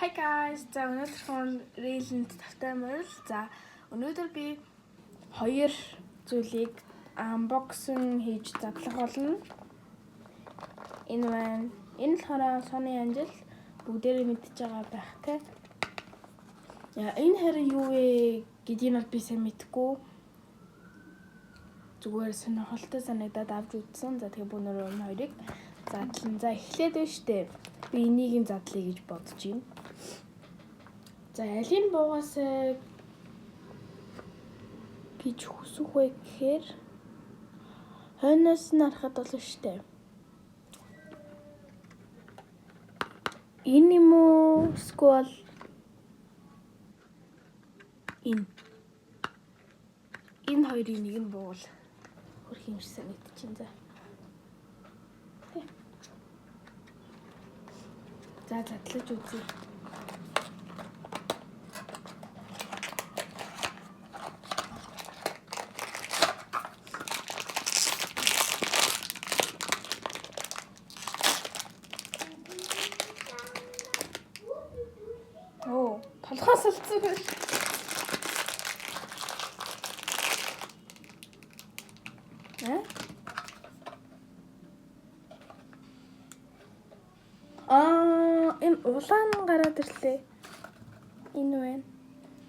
Hi guys. За өнөөдөр Reelend тавтай морил. За өнөөдөр би хоёр зүйлийг unboxing хийж задлах болно. Энэ маань болохоор Sony Angel бүгдээрээ мэдчихэж байгаа байх те. Яа энэ хэрэг юу вэ гэдгийг бол би сайн мэдэхгүй. Зүгээр сонирхолтой санагдаад авч үзсэн. За тэгээ өнөөдөр энэ хоёрыг задлан. За эхлээд байна штэ. Би энийг нь задлая гэж бодож байна. За алийг буугаасаа гэж хүсэх вэ гэхээр хойноос нь харахад болно штэ. Энэ юм уу? Сквал энэ хоёрын нэг нь буул хөрх юм шиг санагдчихээн за. За задлаж үзье. Толгоос олцсон байна. Энэ улаан гараад ирлээ. Энэ байна.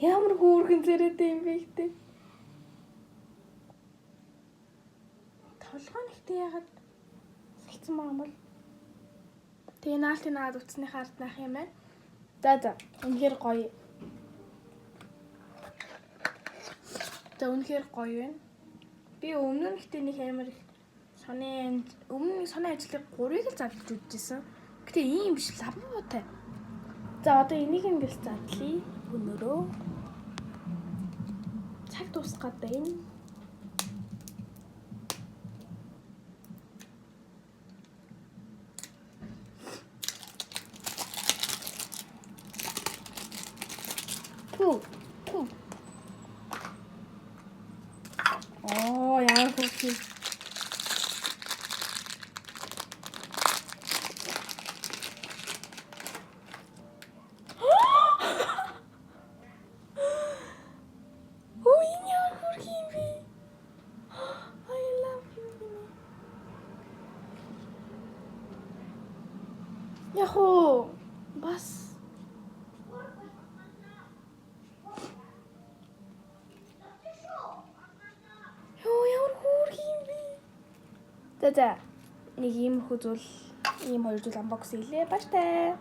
Ямар хөөрхөн зэрэгтэй юм бэ гэдэг. Толгой нэгтэй ягаад салцсан байгаа юм бол. Тэгээ наалтыг наад утасныхаа ард нах юм байна. За үнэхээр гоё. За үнэхээр гоё байна. Би өмнө нь ихтэй нэг амар их Sony ажлыг 3-ыг л задлаж үзчихсэн. Гэтэ ийм биш лавуутай. За одоо энийг ингээл задлая. Өнөөрөө цаг дуусах гээд байна. Яа хөөе. Яхоо бас ямар хөөрхөн юм бэ. За нэг ийм хүү зүйл ийм хоёр зүйл unbox хийлээ. Бааштай.